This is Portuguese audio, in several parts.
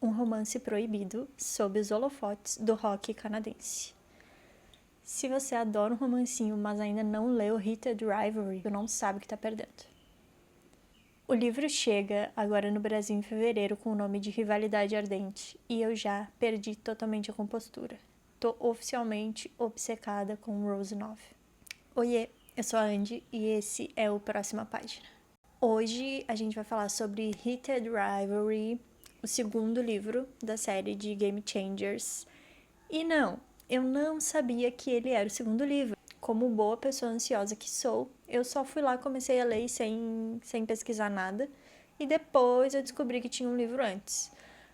um romance proibido sob os holofotes do rock canadense. Se você adora um romancinho, mas ainda não leu Heated Rivalry, tu não sabe o que tá perdendo. O livro chega agora no Brasil em fevereiro com o nome de Rivalidade Ardente e eu já perdi totalmente a compostura. Tô oficialmente obcecada com Rose 9. Oiê, eu sou a Andy e esse é o Próxima Página. Hoje a gente vai falar sobre Heated Rivalry, o segundo livro da série de Game Changers. E não, eu não sabia que ele era o segundo livro. Como boa pessoa ansiosa que sou, eu só fui lá, comecei a ler sem pesquisar nada. E depois eu descobri que tinha um livro antes.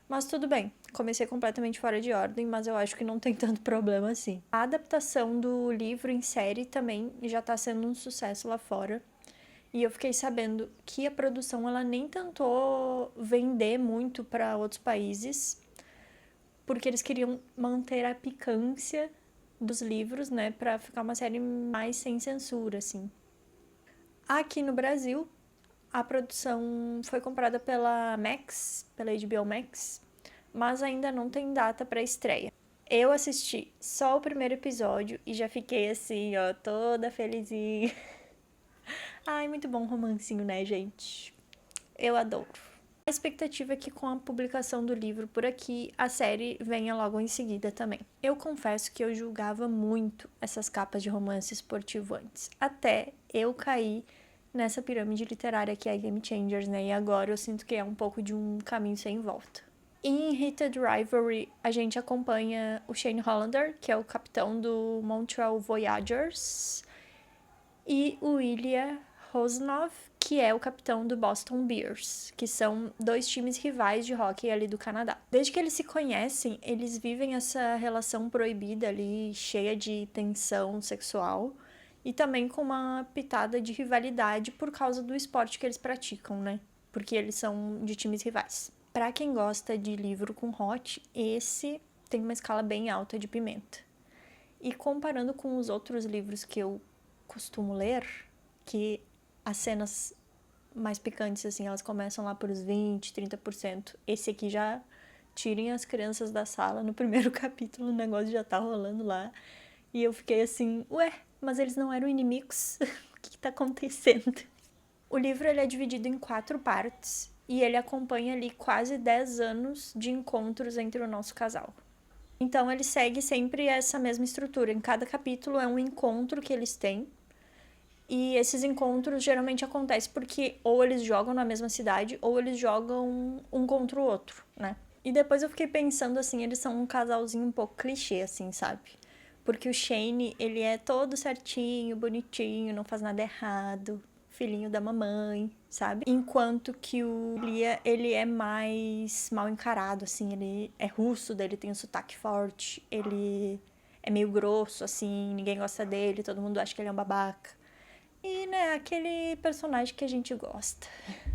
Mas tudo bem, comecei completamente fora de ordem, mas eu acho que não tem tanto problema assim. A adaptação do livro em série também já tá sendo um sucesso lá fora. E eu fiquei sabendo que a produção ela nem tentou vender muito para outros países, porque eles queriam manter a picância dos livros, né, para ficar uma série mais sem censura, assim. Aqui no Brasil, a produção foi comprada pela Max, pela HBO Max, mas ainda não tem data para estreia. Eu assisti só o primeiro episódio e já fiquei assim, ó, toda felizinha. Ai, muito bom romancinho, né, gente? Eu adoro. A expectativa é que com a publicação do livro por aqui, a série venha logo em seguida também. Eu confesso que eu julgava muito essas capas de romance esportivo antes. Até eu cair nessa pirâmide literária que é Game Changers, né? E agora eu sinto que é um pouco de um caminho sem volta. Em Heated Rivalry, a gente acompanha o Shane Hollander, que é o capitão do Montreal Voyagers, e o Ilya Rosnov, que é o capitão do Boston Bears, que são dois times rivais de hóquei ali do Canadá. Desde que eles se conhecem, eles vivem essa relação proibida ali, cheia de tensão sexual, e também com uma pitada de rivalidade por causa do esporte que eles praticam, né? Porque eles são de times rivais. Pra quem gosta de livro com hot, esse tem uma escala bem alta de pimenta. E comparando com os outros livros que eu costumo ler, que as cenas mais picantes, assim, elas começam lá por uns 20, 30%. Esse aqui já tirem as crianças da sala no primeiro capítulo, o negócio já tá rolando lá. E eu fiquei assim, ué, mas eles não eram inimigos? O que tá acontecendo? O livro ele é dividido em 4 partes e ele acompanha ali quase 10 anos de encontros entre o nosso casal. Então ele segue sempre essa mesma estrutura. Em cada capítulo é um encontro que eles têm. E esses encontros geralmente acontecem porque ou eles jogam na mesma cidade ou eles jogam um contra o outro, né? E depois eu fiquei pensando assim, eles são um casalzinho um pouco clichê, assim, sabe? Porque o Shane, ele é todo certinho, bonitinho, não faz nada errado, filhinho da mamãe, sabe? Enquanto que o Lia, ele é mais mal encarado, assim, ele é russo, daí ele tem um sotaque forte, ele é meio grosso, assim, ninguém gosta dele, todo mundo acha que ele é um babaca. E, né, aquele personagem que a gente gosta,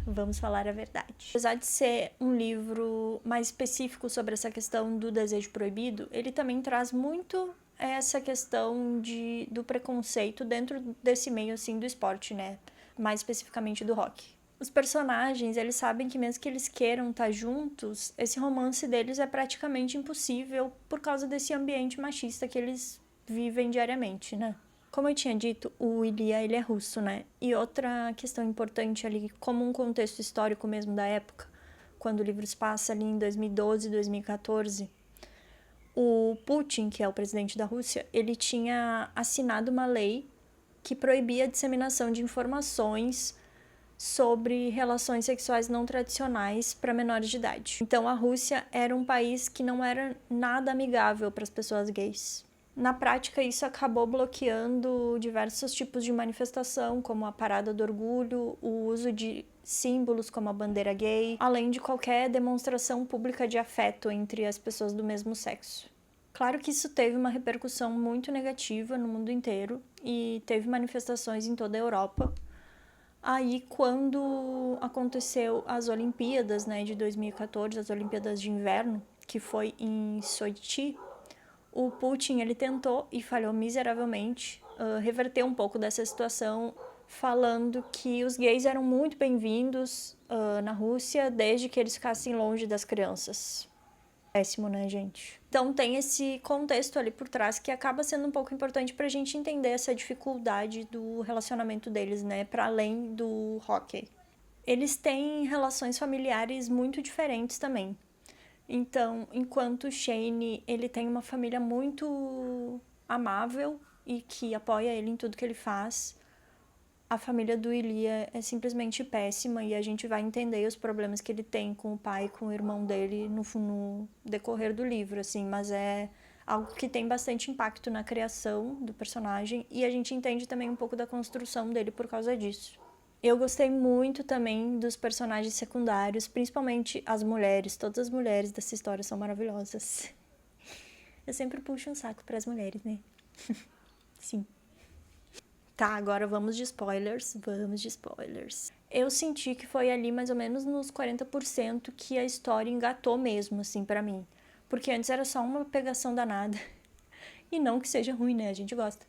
vamos falar a verdade. Apesar de ser um livro mais específico sobre essa questão do desejo proibido, ele também traz muito essa questão do preconceito dentro desse meio, assim, do esporte, né? Mais especificamente do rock. Os personagens, eles sabem que mesmo que eles queiram estar juntos, esse romance deles é praticamente impossível por causa desse ambiente machista que eles vivem diariamente, né? Como eu tinha dito, o Ilya, ele é russo, né? E outra questão importante ali, como um contexto histórico mesmo da época, quando o livro se passa ali em 2012, 2014, o Putin, que é o presidente da Rússia, ele tinha assinado uma lei que proibia a disseminação de informações sobre relações sexuais não tradicionais para menores de idade. Então a Rússia era um país que não era nada amigável para as pessoas gays. Na prática, isso acabou bloqueando diversos tipos de manifestação, como a Parada do Orgulho, o uso de símbolos como a bandeira gay, além de qualquer demonstração pública de afeto entre as pessoas do mesmo sexo. Claro que isso teve uma repercussão muito negativa no mundo inteiro e teve manifestações em toda a Europa. Aí, quando aconteceu as Olimpíadas, né, de 2014, as Olimpíadas de Inverno, que foi em Sochi, o Putin, ele tentou, e falhou miseravelmente, reverter um pouco dessa situação, falando que os gays eram muito bem-vindos na Rússia, desde que eles ficassem longe das crianças. Péssimo, né, gente? Então tem esse contexto ali por trás que acaba sendo um pouco importante pra gente entender essa dificuldade do relacionamento deles, né, pra além do hockey. Eles têm relações familiares muito diferentes também. Então, enquanto Shane, ele tem uma família muito amável e que apoia ele em tudo que ele faz, a família do Ilia é simplesmente péssima e a gente vai entender os problemas que ele tem com o pai e com o irmão dele no decorrer do livro, assim, mas é algo que tem bastante impacto na criação do personagem e a gente entende também um pouco da construção dele por causa disso. Eu gostei muito também dos personagens secundários, principalmente as mulheres. Todas as mulheres dessa história são maravilhosas. Eu sempre puxo um saco para as mulheres, né? Sim. Tá, agora vamos de spoilers. Vamos de spoilers. Eu senti que foi ali mais ou menos nos 40% que a história engatou mesmo, assim, pra mim. Porque antes era só uma pegação danada. E não que seja ruim, né? A gente gosta.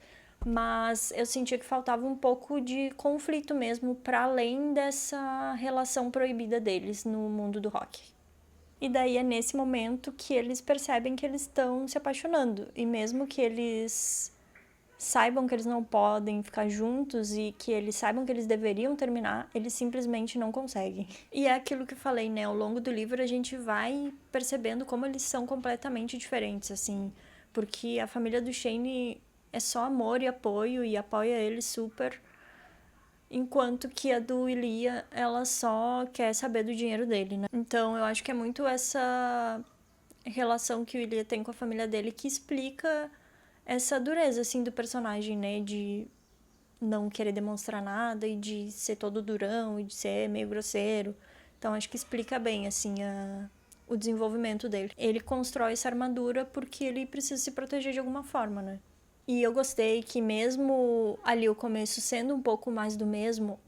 Mas eu sentia que faltava um pouco de conflito mesmo, para além dessa relação proibida deles no mundo do rock. E daí é nesse momento que eles percebem que eles estão se apaixonando. E mesmo que eles saibam que eles não podem ficar juntos e que eles saibam que eles deveriam terminar, eles simplesmente não conseguem. E é aquilo que eu falei, né? Ao longo do livro a gente vai percebendo como eles são completamente diferentes, assim. Porque a família do Shane é só amor e apoio e apoia ele super. Enquanto que a do Ilia, ela só quer saber do dinheiro dele, né? Então eu acho que é muito essa relação que o Ilia tem com a família dele que explica essa dureza, assim, do personagem, né? De não querer demonstrar nada e de ser todo durão e de ser meio grosseiro. Então acho que explica bem, assim, o desenvolvimento dele. Ele constrói essa armadura porque ele precisa se proteger de alguma forma, né? E eu gostei que mesmo ali o começo sendo um pouco mais do mesmo,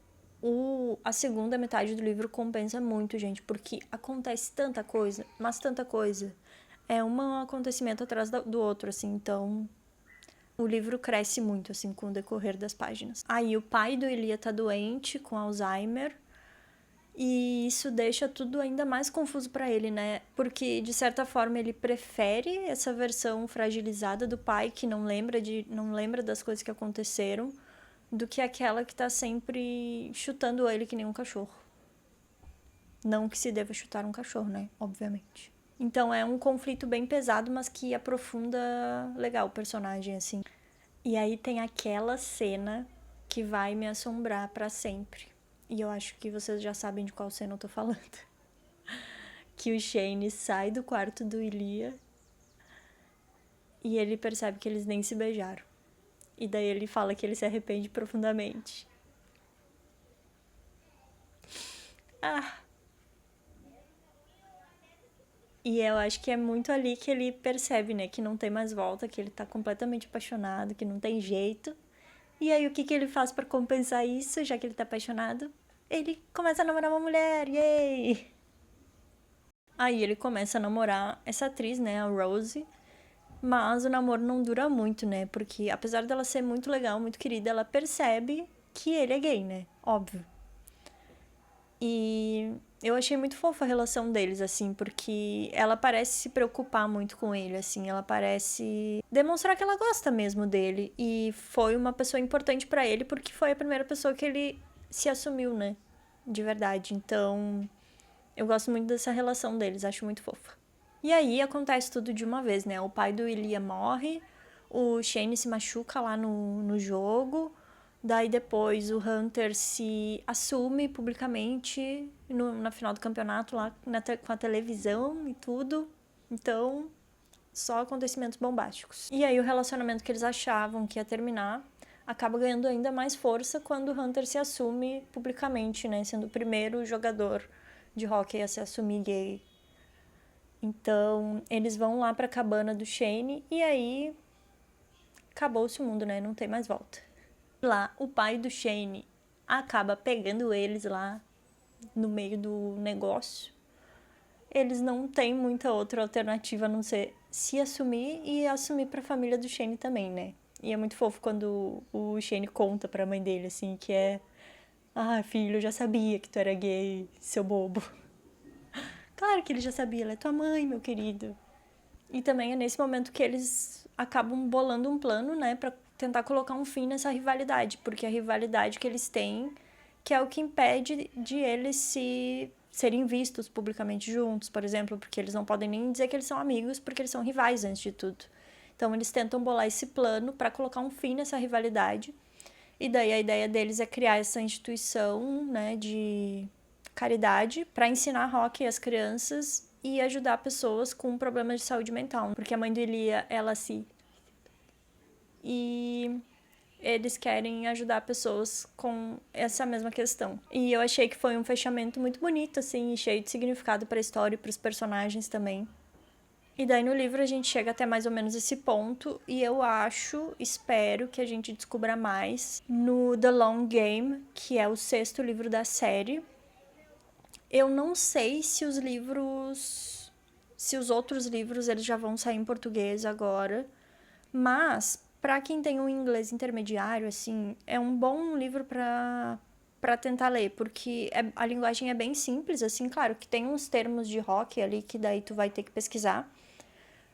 a segunda metade do livro compensa muito, gente, porque acontece tanta coisa, mas tanta coisa. É um acontecimento atrás do outro, assim, então o livro cresce muito, assim, com o decorrer das páginas. Aí o pai do Ilia tá doente, com Alzheimer, e isso deixa tudo ainda mais confuso para ele, né? Porque, de certa forma, ele prefere essa versão fragilizada do pai, que não lembra das coisas que aconteceram, do que aquela que tá sempre chutando ele que nem um cachorro. Não que se deva chutar um cachorro, né? Obviamente. Então é um conflito bem pesado, mas que aprofunda legal o personagem, assim. E aí tem aquela cena que vai me assombrar para sempre. E eu acho que vocês já sabem de qual cena eu tô falando. Que o Shane sai do quarto do Ilia e ele percebe que eles nem se beijaram. E daí ele fala que ele se arrepende profundamente. Ah! E eu acho que é muito ali que ele percebe, né, que não tem mais volta, que ele tá completamente apaixonado, que não tem jeito. E aí o que ele faz para compensar isso, já que ele tá apaixonado? Ele começa a namorar uma mulher, yay! Aí ele começa a namorar essa atriz, né, a Rose. Mas o namoro não dura muito, né? Porque apesar dela ser muito legal, muito querida, ela percebe que ele é gay, né? Óbvio. E eu achei muito fofa a relação deles, assim, porque ela parece se preocupar muito com ele, assim, ela parece demonstrar que ela gosta mesmo dele. E foi uma pessoa importante para ele, porque foi a primeira pessoa que ele se assumiu, né? De verdade. Então, eu gosto muito dessa relação deles, acho muito fofa. E aí acontece tudo de uma vez, né? O pai do Ilia morre, o Shane se machuca lá no jogo, daí depois o Hunter se assume publicamente na final do campeonato lá com a televisão e tudo. Então, só acontecimentos bombásticos. E aí o relacionamento que eles achavam que ia terminar acaba ganhando ainda mais força quando o Hunter se assume publicamente, né? Sendo o primeiro jogador de hóquei a se assumir gay. Então, eles vão lá pra cabana do Shane e aí acabou-se o mundo, né? Não tem mais volta. Lá, o pai do Shane acaba pegando eles lá no meio do negócio. Eles não têm muita outra alternativa a não ser se assumir e assumir pra família do Shane também, né? E é muito fofo quando o Shane conta pra mãe dele, assim, que é... Ah, filho, eu já sabia que tu era gay, seu bobo. Claro que ele já sabia, ela é tua mãe, meu querido. E também é nesse momento que eles acabam bolando um plano, né, pra tentar colocar um fim nessa rivalidade, porque a rivalidade que eles têm, que é o que impede de eles se serem vistos publicamente juntos, por exemplo, porque eles não podem nem dizer que eles são amigos, porque eles são rivais antes de tudo. Então eles tentam bolar esse plano para colocar um fim nessa rivalidade. E daí a ideia deles é criar essa instituição, né, de caridade para ensinar rock às crianças e ajudar pessoas com problemas de saúde mental, porque a mãe do Elia, ela se e eles querem ajudar pessoas com essa mesma questão. E eu achei que foi um fechamento muito bonito, assim, e cheio de significado para a história e para os personagens também. E daí no livro a gente chega até mais ou menos esse ponto, e eu espero que a gente descubra mais no The Long Game, que é o 6º livro da série. Eu não sei se os outros livros eles já vão sair em português agora, mas para quem tem um inglês intermediário, assim, é um bom livro para tentar ler, porque a linguagem é bem simples, assim, claro que tem uns termos de rock ali que daí tu vai ter que pesquisar,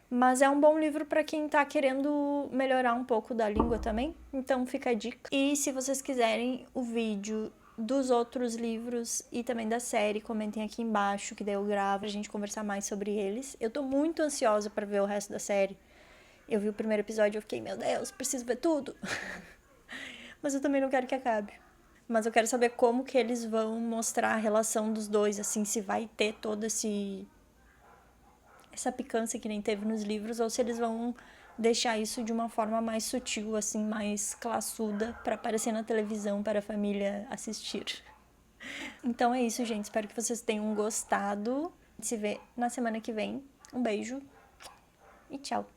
mas é um bom livro para quem tá querendo melhorar um pouco da língua também, então fica a dica. E se vocês quiserem o vídeo dos outros livros e também da série, comentem aqui embaixo, que daí eu gravo pra gente conversar mais sobre eles. Eu tô muito ansiosa para ver o resto da série. Eu vi o primeiro episódio e eu fiquei, meu Deus, preciso ver tudo. Mas eu também não quero que acabe. Mas eu quero saber como que eles vão mostrar a relação dos dois, assim, se vai ter toda essa picância que nem teve nos livros, ou se eles vão deixar isso de uma forma mais sutil, assim, mais classuda, para aparecer na televisão para a família assistir. Então é isso, gente. Espero que vocês tenham gostado. Se vê na semana que vem. Um beijo e tchau.